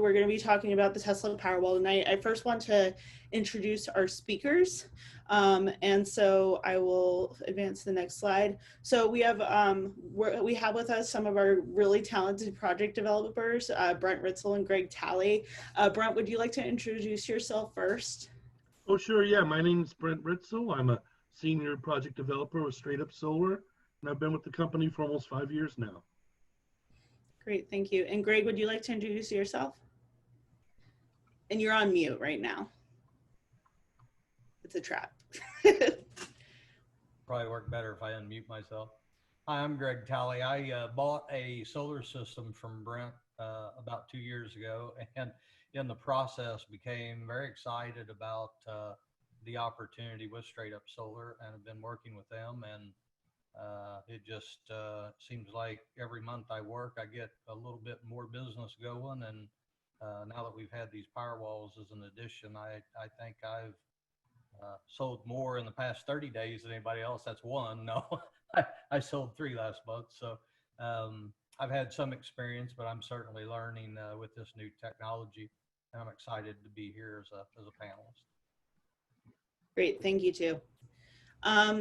We're going to be talking about the Tesla Powerwall tonight. I first want to introduce our speakers. And so I will advance to the next slide. So we have with us some of our really talented project developers, Brent Ritzel and Greg Talley. Brent, would you like to introduce yourself first? Oh, sure. Yeah, my name is Brent Ritzel. I'm a senior project developer with Straight Up Solar, and I've been with the company for almost 5 years now. Great, thank you. And Greg, would you like to introduce yourself? And you're on mute right now. It's a trap. Probably work better if I unmute myself. Hi, I'm Greg Talley. I bought a solar system from Brent about 2 years ago, and in the process became very excited about the opportunity with Straight Up Solar, and have been working with them. And it just seems like every month I work, I get a little bit more business going. And now that we've had these Powerwalls as an addition, I think I've sold more in the past 30 days than anybody else. That's one. No, I sold 3 last month. So I've had some experience, but I'm certainly learning with this new technology. And I'm excited to be here as a panelist. Great, thank you too.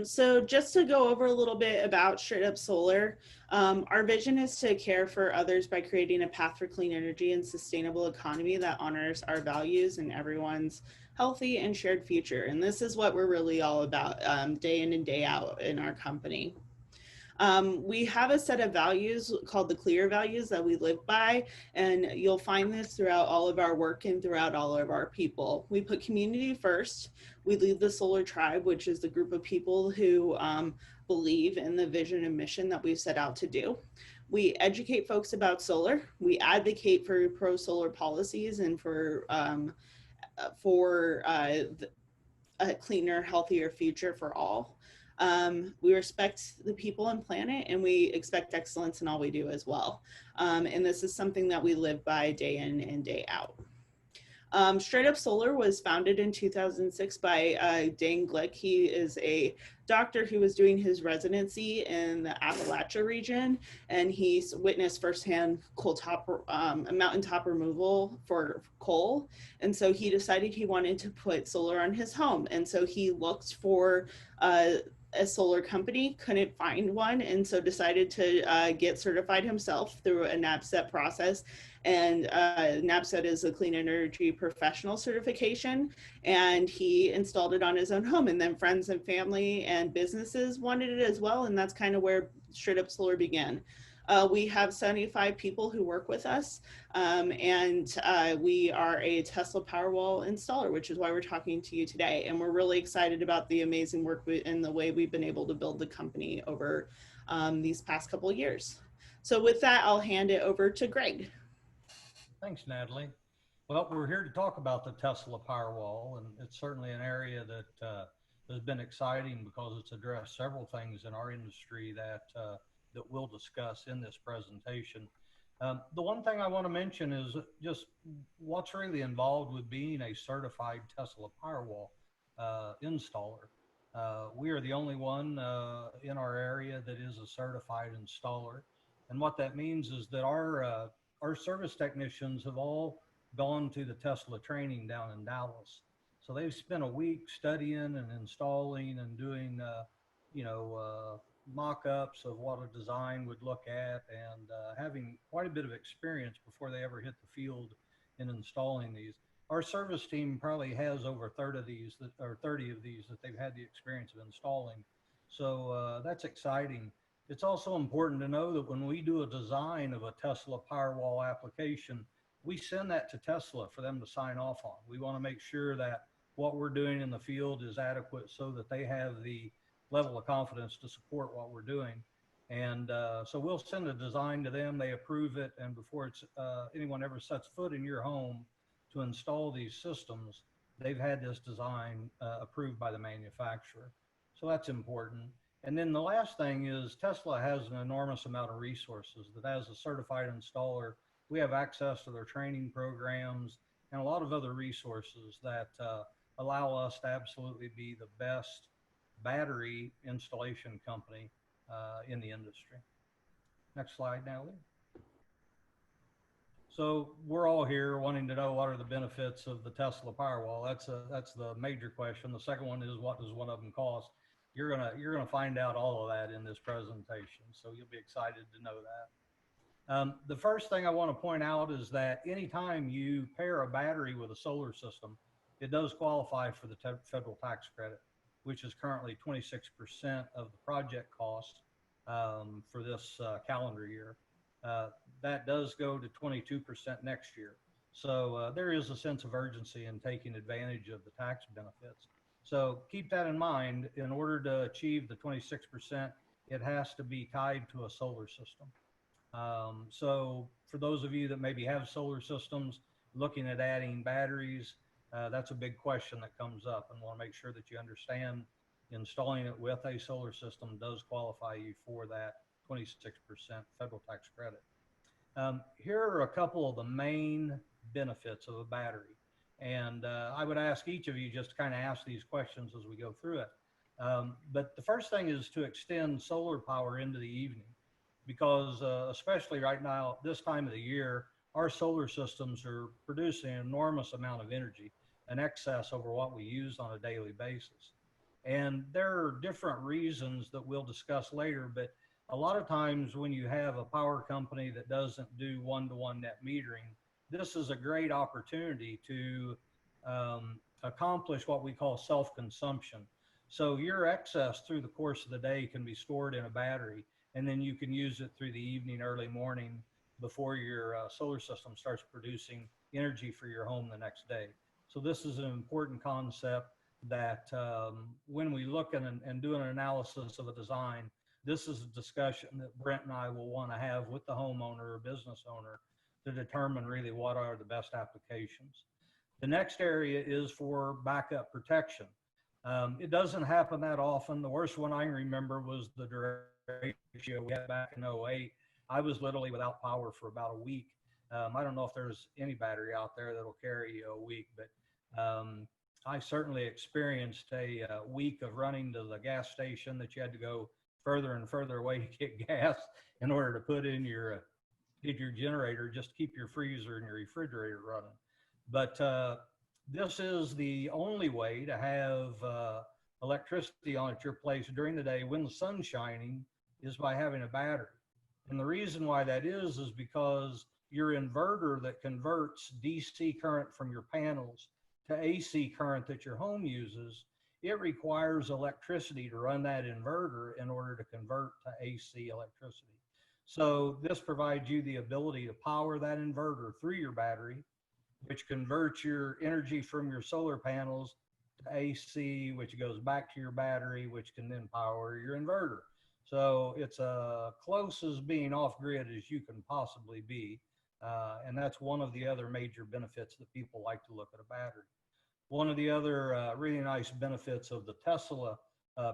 So just to go over a little bit about Straight Up Solar, our vision is to care for others by creating a path for clean energy and sustainable economy that honors our values and everyone's healthy and shared future. And this is what we're really all about day in and day out in our company. We have a set of values called the CLEAR values that we live by, and you'll find this throughout all of our work and throughout all of our people. We put community first. We lead the solar tribe, which is the group of people who believe in the vision and mission that we've set out to do. We educate folks about solar. We advocate for pro-solar policies and for a cleaner, healthier future for all. We respect the people and planet, and we expect excellence in all we do as well. And this is something that we live by day in and day out. Straight Up Solar was founded in 2006 by Dane Glick. He is a doctor who was doing his residency in the Appalachia region, and he's witnessed firsthand mountaintop removal for coal. And so he decided he wanted to put solar on his home. And so he looked for a solar company, couldn't find one, and so decided to get certified himself through a NABCET process. And NABCET is a clean energy professional certification, and he installed it on his own home. And then friends and family and businesses wanted it as well, and that's kind of where Straight Up Solar began. We have 75 people who work with us, and we are a Tesla Powerwall installer, which is why we're talking to you today. And we're really excited about the amazing work and the way we've been able to build the company over these past couple of years. So with that, I'll hand it over to Greg. Thanks, Natalie. Well, we're here to talk about the Tesla Powerwall, and it's certainly an area that has been exciting because it's addressed several things in our industry that we'll discuss in this presentation. The one thing I want to mention is just what's really involved with being a certified Tesla Powerwall installer. We are the only one in our area that is a certified installer. And what that means is that our service technicians have all gone to the Tesla training down in Dallas. So they've spent a week studying and installing and doing, mock-ups of what a design would look at, and having quite a bit of experience before they ever hit the field in installing these. Our service team probably has over 30 of these that they've had the experience of installing. So that's exciting. It's also important to know that when we do a design of a Tesla Powerwall application, we send that to Tesla for them to sign off on. We want to make sure that what we're doing in the field is adequate so that they have the level of confidence to support what we're doing. And so we'll send a design to them, they approve it, and before anyone ever sets foot in your home to install these systems, they've had this design approved by the manufacturer. So that's important. And then the last thing is Tesla has an enormous amount of resources that as a certified installer, we have access to their training programs and a lot of other resources that allow us to absolutely be the best battery installation company in the industry. Next slide, Natalie. So we're all here wanting to know what are the benefits of the Tesla Powerwall. That's the major question. The second one is what does one of them cost? You're gonna find out all of that in this presentation. So you'll be excited to know that. The first thing I want to point out is that anytime you pair a battery with a solar system, it does qualify for the federal tax credit, which is currently 26% of the project cost for this calendar year. That does go to 22% next year. So there is a sense of urgency in taking advantage of the tax benefits. So keep that in mind. In order to achieve the 26%, it has to be tied to a solar system. So for those of you that maybe have solar systems, looking at adding batteries, that's a big question that comes up, and want to make sure that you understand installing it with a solar system does qualify you for that 26% federal tax credit. Here are a couple of the main benefits of a battery. And I would ask each of you just to kind of ask these questions as we go through it. But the first thing is to extend solar power into the evening, because especially right now, this time of the year, our solar systems are producing an enormous amount of energy, an excess over what we use on a daily basis. And there are different reasons that we'll discuss later, but a lot of times when you have a power company that doesn't do one-to-one net metering, this is a great opportunity to accomplish what we call self-consumption. So your excess through the course of the day can be stored in a battery, and then you can use it through the evening, early morning, before your solar system starts producing energy for your home the next day. So this is an important concept that when we look at and do an analysis of a design, this is a discussion that Brent and I will want to have with the homeowner or business owner to determine really what are the best applications. The next area is for backup protection. It doesn't happen that often. The worst one I remember was the derecho we had back in 08. I was literally without power for about a week. I don't know if there's any battery out there that'll carry you a week, but I certainly experienced a week of running to the gas station that you had to go further and further away to get gas in order to put in your generator, just to keep your freezer and your refrigerator running. But this is the only way to have electricity on at your place during the day when the sun's shining, is by having a battery. And the reason why that is because your inverter that converts DC current from your panels to AC current that your home uses, it requires electricity to run that inverter in order to convert to AC electricity. So this provides you the ability to power that inverter through your battery, which converts your energy from your solar panels to AC, which goes back to your battery, which can then power your inverter. So it's close as being off grid as you can possibly be. And that's one of the other major benefits that people like to look at a battery. One of the other really nice benefits of the Tesla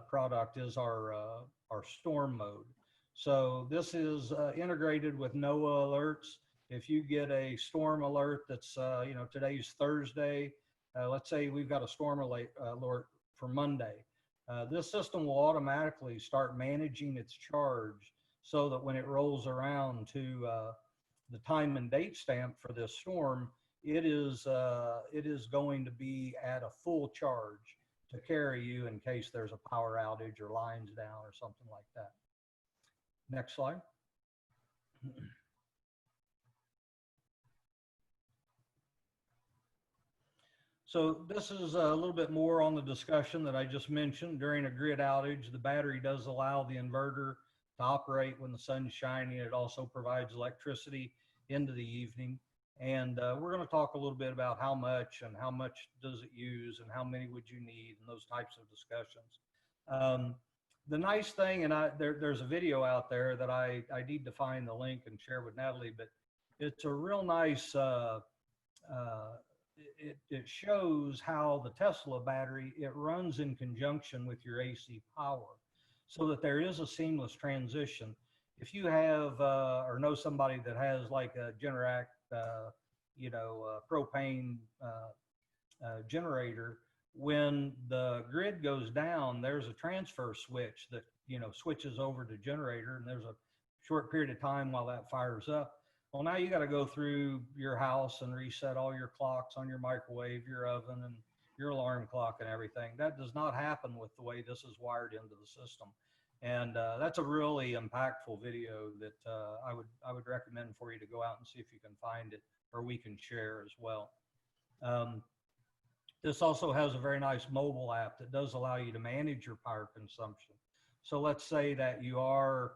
product is our storm mode. So this is integrated with NOAA alerts. If you get a storm alert that's, today's Thursday, let's say we've got a storm alert for Monday. This system will automatically start managing its charge so that when it rolls around to the time and date stamp for this storm, it is going to be at a full charge to carry you in case there's a power outage or lines down or something like that. Next slide. So this is a little bit more on the discussion that I just mentioned. During a grid outage, the battery does allow the inverter to operate when the sun's shining. It also provides electricity into the evening. And we're going to talk a little bit about how much and how much does it use and how many would you need and those types of discussions. The nice thing, and there's a video out there that I need to find the link and share with Natalie, but it's a real nice, it shows how the Tesla battery, it runs in conjunction with your AC power so that there is a seamless transition. If you have or know somebody that has like a Generac, propane generator, when the grid goes down, there's a transfer switch that, switches over to generator, and there's a short period of time while that fires up. Well, now you got to go through your house and reset all your clocks on your microwave, your oven, and your alarm clock and everything. That does not happen with the way this is wired into the system. And that's a really impactful video that I would recommend for you to go out and see if you can find it, or we can share as well. This also has a very nice mobile app that does allow you to manage your power consumption. So let's say that you are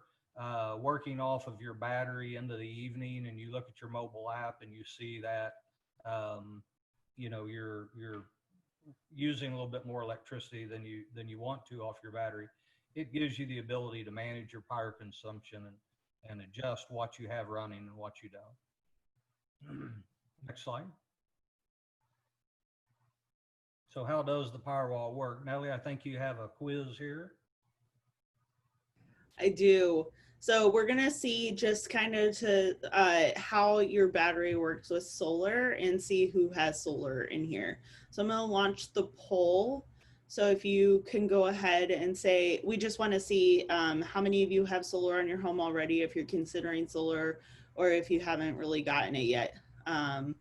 working off of your battery into the evening, and you look at your mobile app and you see that you're using a little bit more electricity than you want to off your battery. It gives you the ability to manage your power consumption and adjust what you have running and what you don't. Next slide. So how does the Powerwall work? Nellie, I think you have a quiz here. I do. So we're going to see just kind of how your battery works with solar and see who has solar in here. So I'm going to launch the poll. So if you can go ahead and say, we just want to see how many of you have solar on your home already, if you're considering solar, or if you haven't really gotten it yet. So I'm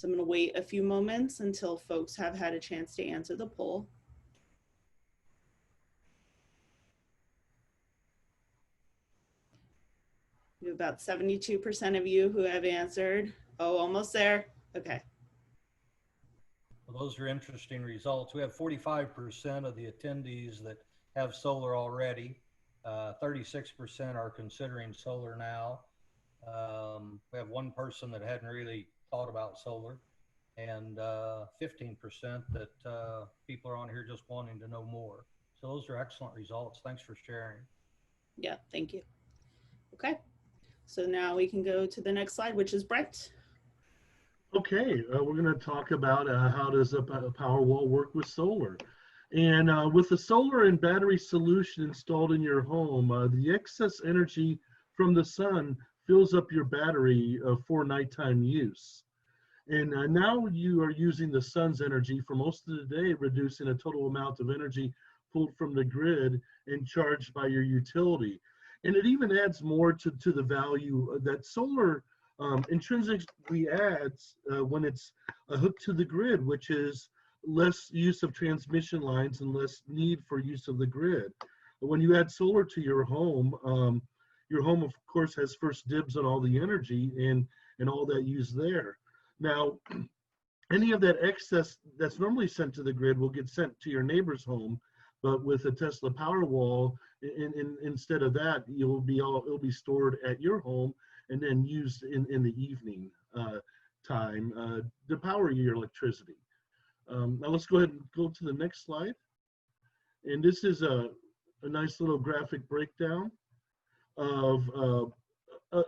going to wait a few moments until folks have had a chance to answer the poll. We have about 72% of you who have answered. Oh, almost there. Okay. Well, those are interesting results. We have 45% of the attendees that have solar already. 36% are considering solar now. We have one person that hadn't really thought about solar, and 15% that people are on here just wanting to know more. So those are excellent results. Thanks for sharing. Yeah, thank you. Okay. So now we can go to the next slide, which is Brent. Okay, we're going to talk about how does a Powerwall work with solar. And with the solar and battery solution installed in your home, the excess energy from the sun fills up your battery for nighttime use. And now you are using the sun's energy for most of the day, reducing a total amount of energy pulled from the grid and charged by your utility. And it even adds more to the value that solar intrinsically adds when it's hooked to the grid, which is less use of transmission lines and less need for use of the grid. But when you add solar to your home of course has first dibs on all the energy and all that used there. Now, any of that excess that's normally sent to the grid will get sent to your neighbor's home, but with a Tesla Powerwall, instead of that, it'll be stored at your home and then used in the evening time to power your electricity. Now let's go ahead and go to the next slide. And this is a nice little graphic breakdown of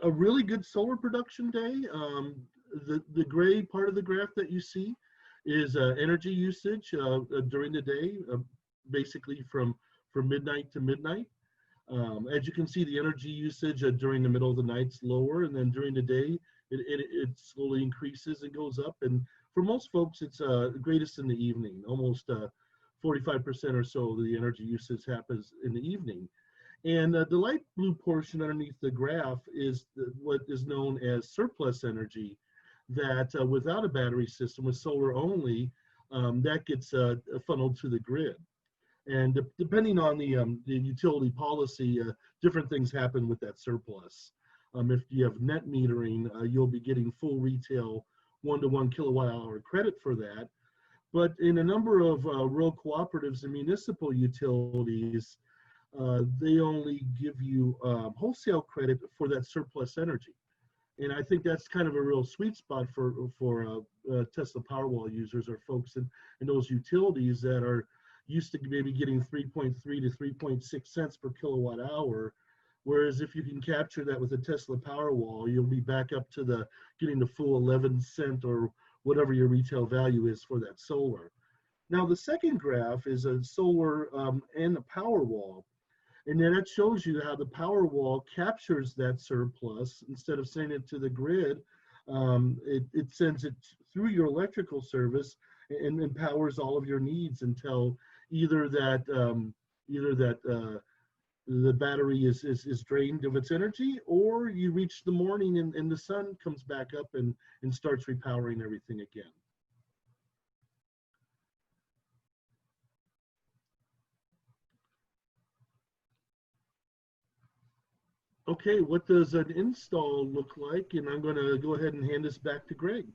a really good solar production day. The gray part of the graph that you see is energy usage during the day, basically from midnight to midnight. As you can see, the energy usage during the middle of the night's lower, and then during the day, it slowly increases and goes up. And for most folks, it's greatest in the evening. Almost 45% or so of the energy usage happens in the evening. And the light blue portion underneath the graph is what is known as surplus energy that without a battery system, with solar only, that gets funneled to the grid. And depending on the utility policy, different things happen with that surplus. If you have net metering, you'll be getting full retail 1-to-1 kilowatt hour credit for that. But in a number of rural cooperatives and municipal utilities, they only give you wholesale credit for that surplus energy. And I think that's kind of a real sweet spot for Tesla Powerwall users, or folks in those utilities that are used to maybe getting 3.3 to 3.6 cents per kilowatt hour. Whereas if you can capture that with a Tesla Powerwall, you'll be back up to getting the full 11 cent or whatever your retail value is for that solar. Now the second graph is a solar and a Powerwall. And then it shows you how the Powerwall captures that surplus. Instead of sending it to the grid, it sends it through your electrical service and empowers all of your needs until either that the battery is drained of its energy, or you reach the morning and the sun comes back up and starts repowering everything again. Okay, what does an install look like? And I'm going to go ahead and hand this back to Greg.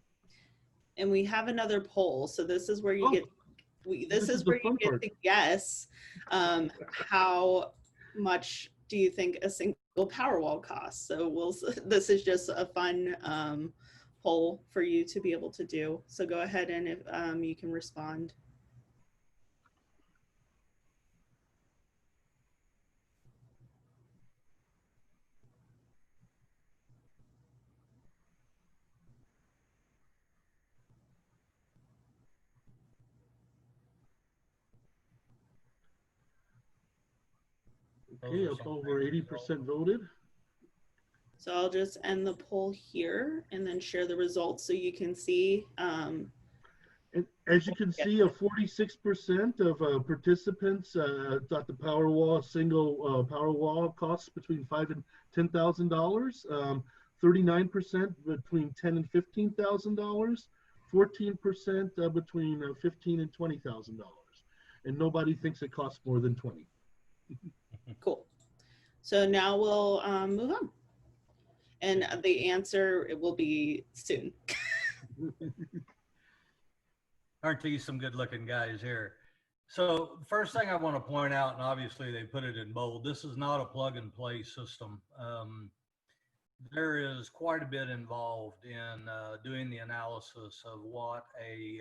And we have another poll. So this is where you Oh, get, this is where you get to guess how much do you think a single Powerwall costs. So this is just a fun poll for you to be able to do. So go ahead and if you can respond. Okay, up over 80% voted. So I'll just end the poll here and then share the results so you can see. And as you can see, 46% of participants thought the Powerwall, single Powerwall costs between $5,000 and $10,000. 39% between $10,000 and $15,000. 14% between $15,000 and $20,000. And nobody thinks it costs more than 20. Cool. So now we'll move on. And the answer, it will be soon. Aren't these some good looking guys here? So first thing I want to point out, and obviously they put it in bold, this is not a plug and play system. There is quite a bit involved in doing the analysis of what a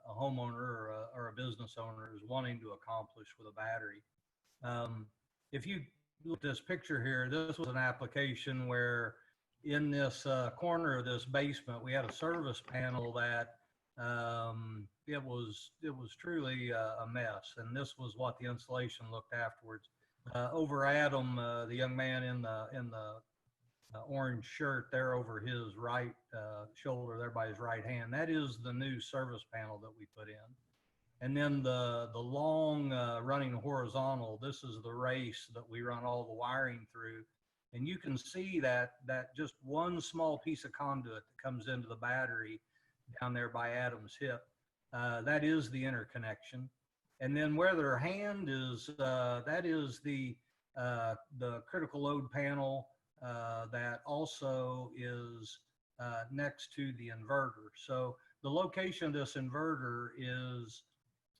homeowner or a business owner is wanting to accomplish with a battery. If you look at this picture here, this was an application where in this corner of this basement, we had a service panel that it was truly a mess. And this was what the installation looked afterwards. Over Adam, the young man in the orange shirt there over his right shoulder there by his right hand, that is the new service panel that we put in. And then the long running horizontal, this is the race that we run all the wiring through. And you can see that just one small piece of conduit that comes into the battery down there by Adam's hip, that is the interconnection. And then where their hand is, that is the critical load panel that also is next to the inverter. So the location of this inverter is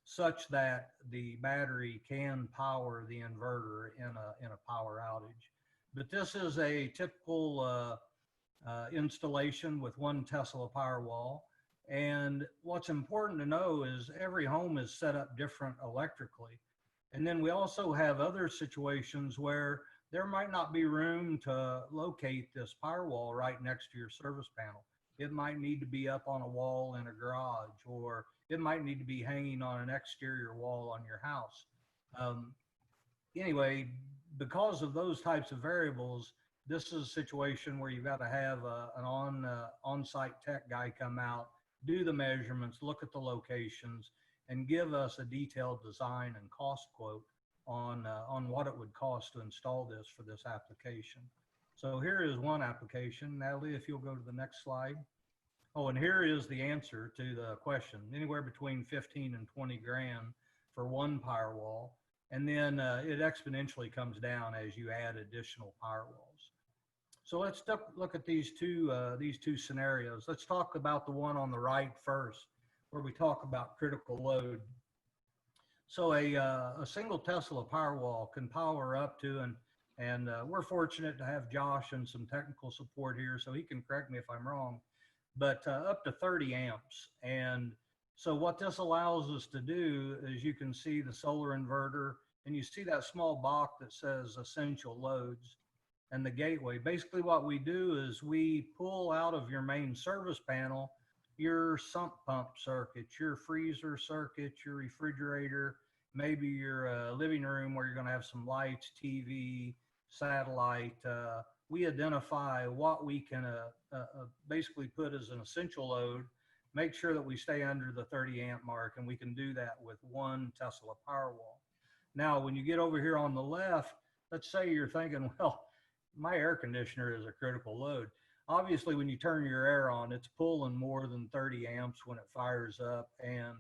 such that the battery can power the inverter in a power outage. But this is a typical installation with one Tesla Powerwall. And what's important to know is every home is set up different electrically. And then we also have other situations where there might not be room to locate this Powerwall right next to your service panel. It might need to be up on a wall in a garage, or it might need to be hanging on an exterior wall on your house. Anyway, because of those types of variables, this is a situation where you've got to have an on-site tech guy come out, do the measurements, look at the locations, and give us a detailed design and cost quote on what it would cost to install this for this application. So here is one application. Natalie, if you'll go to the next slide. Oh, and here is the answer to the question. Anywhere between 15 and 20 grand for one Powerwall. And then it exponentially comes down as you add additional Powerwalls. So let's look at these two scenarios. Let's talk about the one on the right first, where we talk about critical load. So a single Tesla Powerwall can power up to, and we're fortunate to have Josh and some technical support here, so he can correct me if I'm wrong, but up to 30 amps. And so what this allows us to do is, you can see the solar inverter, and you see that small box that says essential loads and the gateway. Basically what we do is we pull out of your main service panel your sump pump circuit, your freezer circuit, your refrigerator, maybe your living room where you're going to have some lights, TV, satellite. We identify what we can basically put as an essential load, make sure that we stay under the 30 amp mark, and we can do that with one Tesla Powerwall. Now, when you get over here on the left, let's say you're thinking, well, my air conditioner is a critical load. Obviously, when you turn your air on, it's pulling more than 30 amps when it fires up. And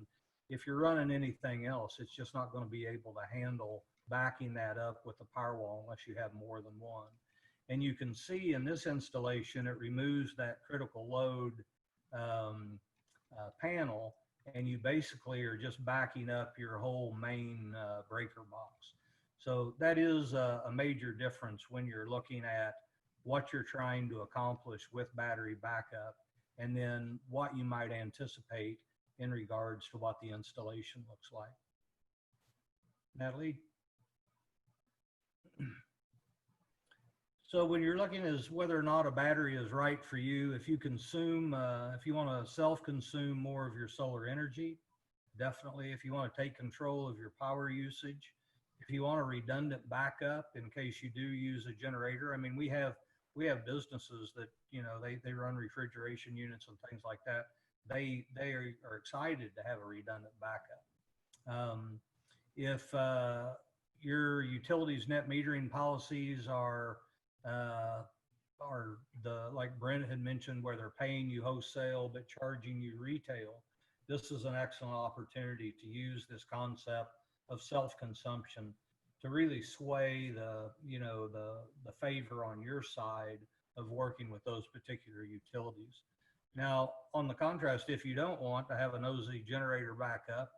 if you're running anything else, it's just not going to be able to handle backing that up with the Powerwall unless you have more than one. And you can see in this installation, it removes that critical load panel, and you basically are just backing up your whole main breaker box. So that is a major difference when you're looking at what you're trying to accomplish with battery backup, and then what you might anticipate in regards to what the installation looks like. Natalie? So when you're looking as whether or not a battery is right for you, if you consume, if you want to self-consume more of your solar energy, definitely. If you want to take control of your power usage, if you want a redundant backup in case you do use a generator. I mean, we have businesses that, you know, they run refrigeration units and things like that. They are excited to have a redundant backup. If your utilities net metering policies are like Brent had mentioned, where they're paying you wholesale but charging you retail, this is an excellent opportunity to use this concept of self-consumption to really sway the favor on your side of working with those particular utilities. Now, on the contrast, if you don't want to have a nosy generator backup,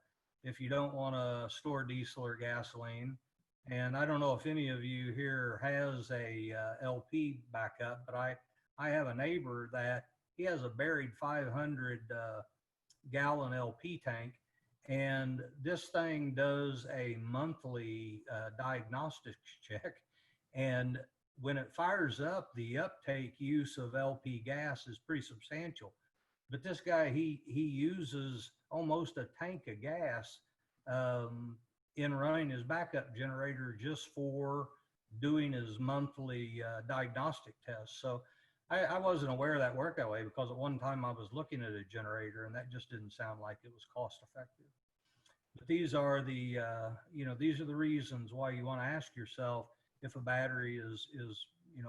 if you don't want to store diesel or gasoline, and I don't know if any of you here has a LP backup, but I have a neighbor that he has a buried 500 gallon LP tank, and this thing does a monthly diagnostics check, and when it fires up, the uptake use of LP gas is pretty substantial. But this guy, he uses almost a tank of gas in running his backup generator just for doing his monthly diagnostic tests. So I wasn't aware that worked that way, because at one time I was looking at a generator and that just didn't sound like it was cost effective. But these are the these are the reasons why you want to ask yourself if a battery is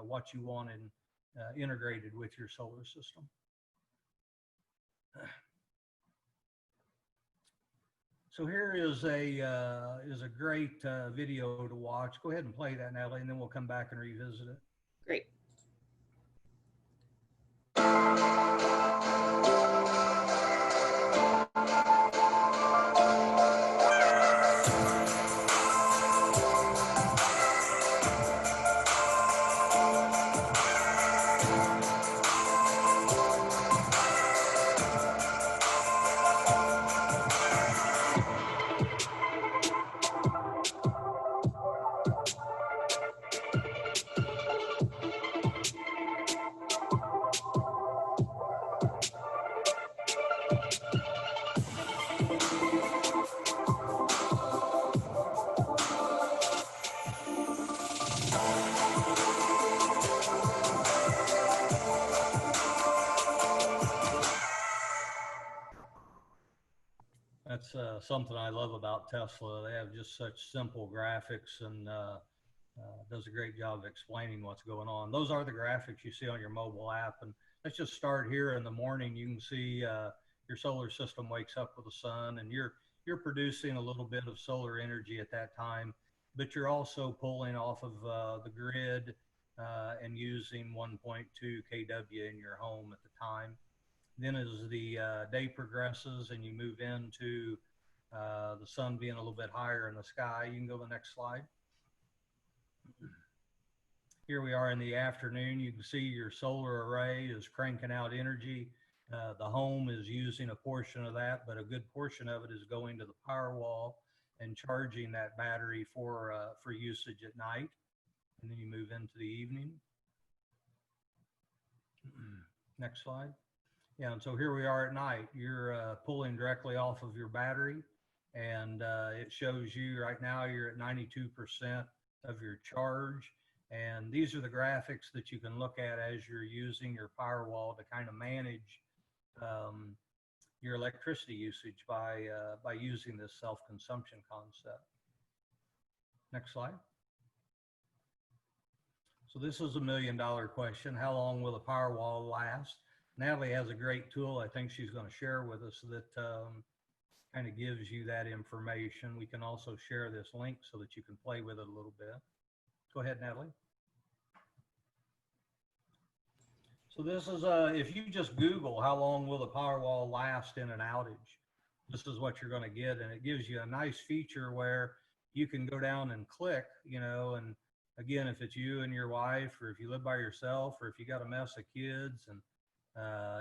what you want integrated with your solar system. So here is a great video to watch. Go ahead and play that, Natalie, and then we'll come back and revisit it. Great. That's something I love about Tesla. They have just such simple graphics, and does a great job of explaining what's going on. Those are the graphics you see on your mobile app. And let's just start here in the morning. You can see your solar system wakes up with the sun, and you're producing a little bit of solar energy at that time, but you're also pulling off of the grid and using 1.2 kW in your home at the time. Then as the day progresses and you move into the sun being a little bit higher in the sky, you can go to the next slide. Here we are in the afternoon. You can see your solar array is cranking out energy. The home is using a portion of that, but a good portion of it is going to the Powerwall and charging that battery for usage at night. And then you move into the evening. Next slide. Yeah, and so here we are at night. You're pulling directly off of your battery, and it shows you right now you're at 92% of your charge. And these are the graphics that you can look at as you're using your Powerwall to kind of manage your electricity usage by using this self-consumption concept. Next slide. So this is $1 million question. How long will the Powerwall last? Natalie has a great tool I think she's going to share with us that kind of gives you that information. We can also share this link so that you can play with it a little bit. Go ahead, Natalie. So this is, if you just Google how long will the Powerwall last in an outage, this is what you're going to get. And it gives you a nice feature where you can go down and click, you know, and again, if it's you and your wife, or if you live by yourself, or if you got a mess of kids, and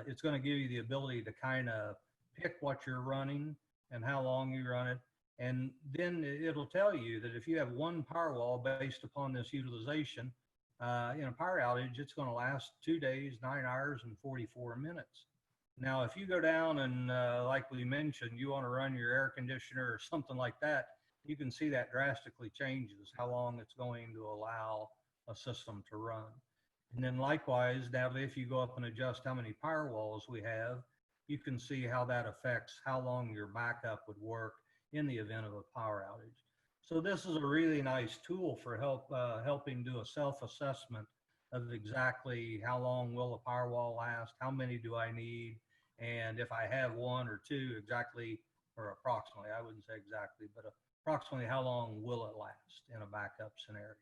it's going to give you the ability to kind of pick what you're running and how long you run it. And then it'll tell you that if you have one Powerwall based upon this utilization, in a power outage, it's going to last 2 days, 9 hours, and 44 minutes. Now, if you go down and like we mentioned, you want to run your air conditioner or something like that, you can see that drastically changes how long it's going to allow a system to run. And then likewise, Natalie, if you go up and adjust how many Powerwalls we have, you can see how that affects how long your backup would work in the event of a power outage. So this is a really nice tool for helping do a self-assessment of exactly how long will a Powerwall last, how many do I need, and if I have one or two, exactly, or approximately, I wouldn't say exactly, but approximately how long will it last in a backup scenario.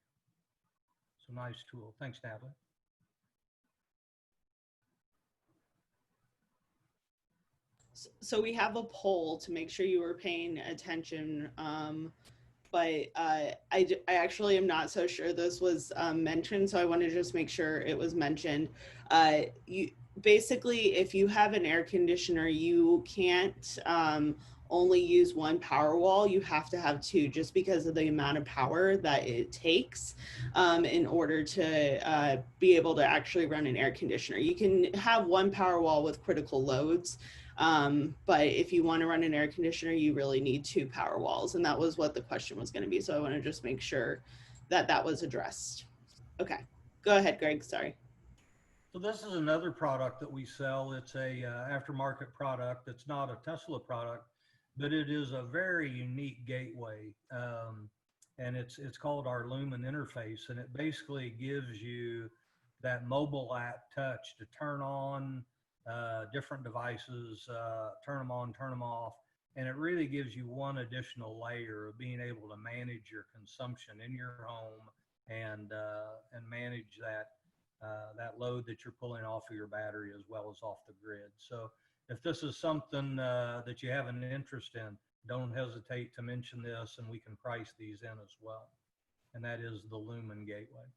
So nice tool. Thanks, Natalie. So we have a poll to make sure you were paying attention, but I actually am not so sure this was mentioned, so I want to just make sure it was mentioned. You basically, if you have an air conditioner, you can't only use one Powerwall. You have to have two, just because of the amount of power that it takes in order to be able to actually run an air conditioner. You can have one Powerwall with critical loads. But if you want to run an air conditioner, you really need two Powerwalls. And that was what the question was going to be. So I want to just make sure that that was addressed. Okay, go ahead, Greg, sorry. So this is another product that we sell. It's a aftermarket product. It's not a Tesla product, but it is a very unique gateway. And it's called our Lumen interface. And it basically gives you that mobile app touch to turn on different devices, turn them on, turn them off. And it really gives you one additional layer of being able to manage your consumption in your home and manage that load that you're pulling off of your battery as well as off the grid. So if this is something that you have an interest in, don't hesitate to mention this and we can price these in as well. And that is the Lumen Gateway.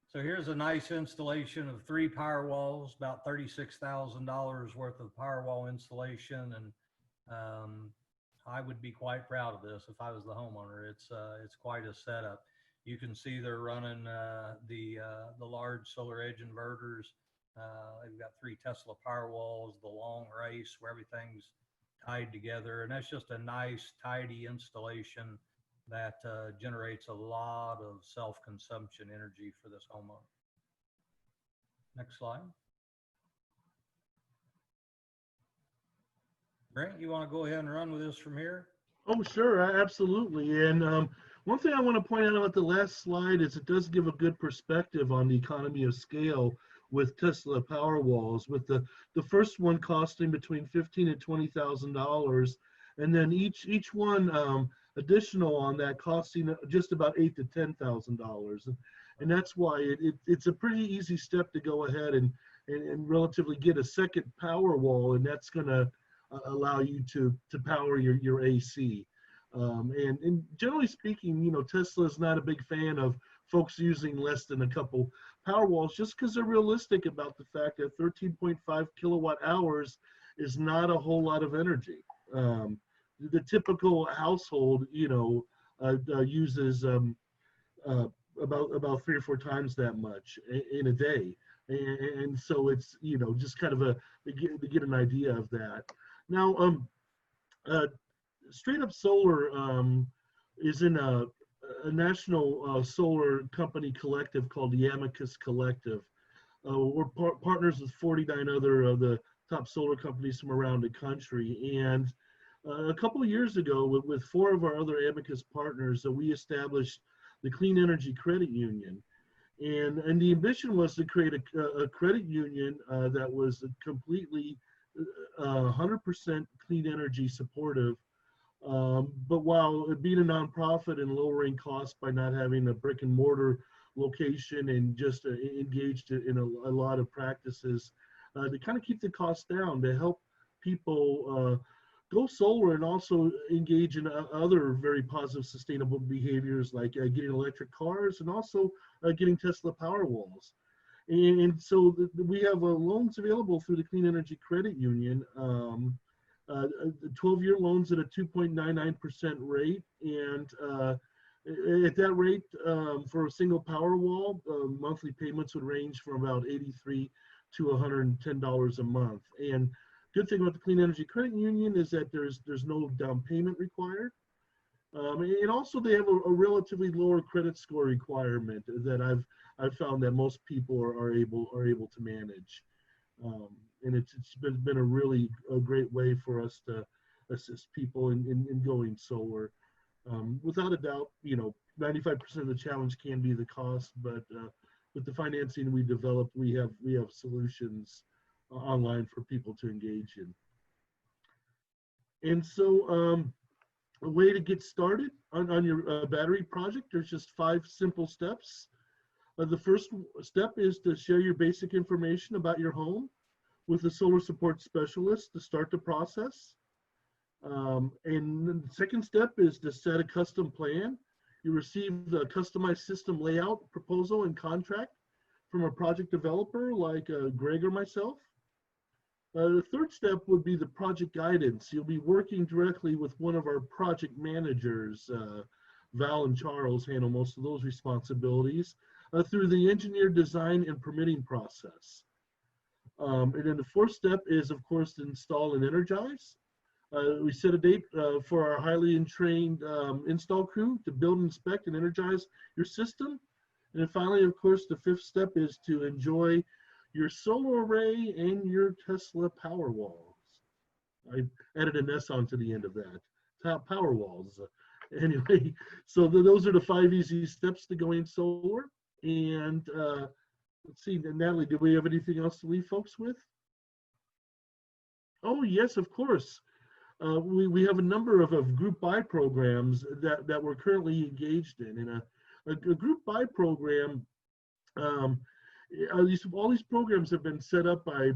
So here's a nice installation of 3 Powerwalls, about $36,000 worth of Powerwall installation, and I would be quite proud of this if I was the homeowner. It's quite a setup. You can see they're running the large solar edge inverters. They've got 3 Tesla Powerwalls, the long race where everything's tied together, and that's just a nice, tidy installation that generates a lot of self-consumption energy for this homeowner. Next slide. Brent, you want to go ahead and run with this from here? Oh, sure, absolutely. And one thing I want to point out about the last slide is it does give a good perspective on the economy of scale with Tesla Powerwalls, with the first one costing between $15,000 and $20,000, and then each one additional on that costing just about $8,000 to $10,000, and that's why it's a pretty easy step to go ahead and relatively get a second Powerwall, and that's going to allow you to power your AC. And generally speaking, you know, Tesla is not a big fan of folks using less than a couple Powerwalls, just because they're realistic about the fact that 13.5 kilowatt hours is not a whole lot of energy. The typical household, you know, uses about 3 or 4 times that much in a day, and so it's, you know, just kind of to get an idea of that. Now, Straight Up Solar is in a national solar company collective called the Amicus Collective. We're partners with 49 other of the top solar companies from around the country, and A couple of years ago, with four of our other Amicus partners, we established the Clean Energy Credit Union. And the ambition was to create a credit union that was completely 100% clean energy supportive. But while being a nonprofit and lowering costs by not having a brick and mortar location and just engaged in a lot of practices to kind of keep the costs down to help people go solar and also engage in other very positive sustainable behaviors like getting electric cars and also getting Tesla Powerwalls. And so we have loans available through the Clean Energy Credit Union, 12-year loans at a 2.99% rate. And at that rate, for a single Powerwall, monthly payments would range from about $83 to $110 a month. And good thing about the Clean Energy Credit Union is that there's no down payment required. And also they have a relatively lower credit score requirement that I've found that most people are able to manage. And it's been a really great way for us to assist people in going solar. Without a doubt, 95% of the challenge can be the cost, but with the financing we developed, we have solutions online for people to engage in. And so a way to get started on your battery project, there's just 5 simple steps. The first step is to share your basic information about your home with a solar support specialist to start the process. And the second step is to set a custom plan. You receive the customized system layout proposal and contract from a project developer like Greg or myself. The third step would be the project guidance. You'll be working directly with one of our project managers. Val and Charles handle most of those responsibilities through the engineer design and permitting process. And then the fourth step is, of course, to install and energize. We set a date for our highly trained install crew to build, inspect, and energize your system. And then finally, of course, the fifth step is to enjoy your solar array and your Tesla Powerwalls. I added an S onto the end of that. Powerwalls. Anyway, so those are the 5 easy steps to going solar. And let's see, Natalie, do we have anything else to leave folks with? Oh, yes, of course. We have a number of group buy programs that we're currently engaged in. And a group buy program, all these programs have been set up by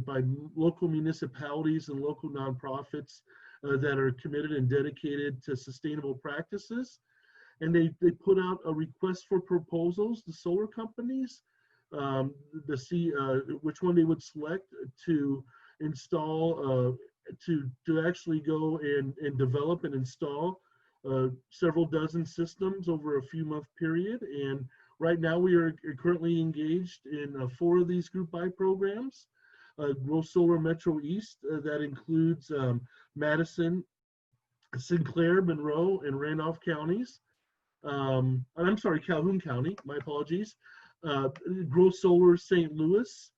local municipalities and local nonprofits that are committed and dedicated to sustainable practices. And they put out a request for proposals to solar companies to see which one they would select to install, to actually go and develop and install several dozen systems over a few month period. And right now we are currently engaged in 4 of these group buy programs. Grow Solar Metro East, that includes Madison, Sinclair, Monroe, and Randolph counties. I'm sorry, Calhoun County, my apologies. Grow Solar St. Louis,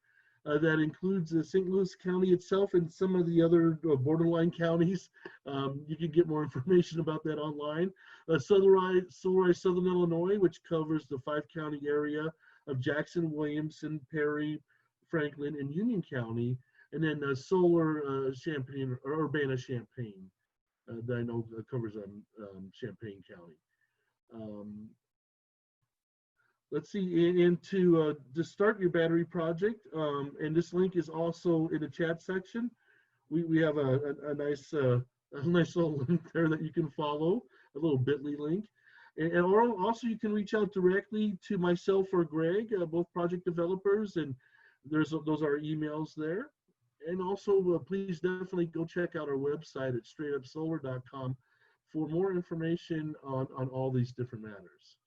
that includes St. Louis County itself and some of the other borderline counties. You can get more information about that online. Solarize Southern Illinois, which covers the 5-county area of Jackson, Williamson, Perry, Franklin, and Union County. And then Solar Champaign, or Urbana-Champaign, that I know covers Champaign County. Let's see, and to start your battery project, and this link is also in the chat section. We have a nice little link there that you can follow, a little bit.ly link. And also you can reach out directly to myself or Greg, both project developers, and those are emails there. And also please definitely go check out our website at straightupsolar.com for more information on all these different matters.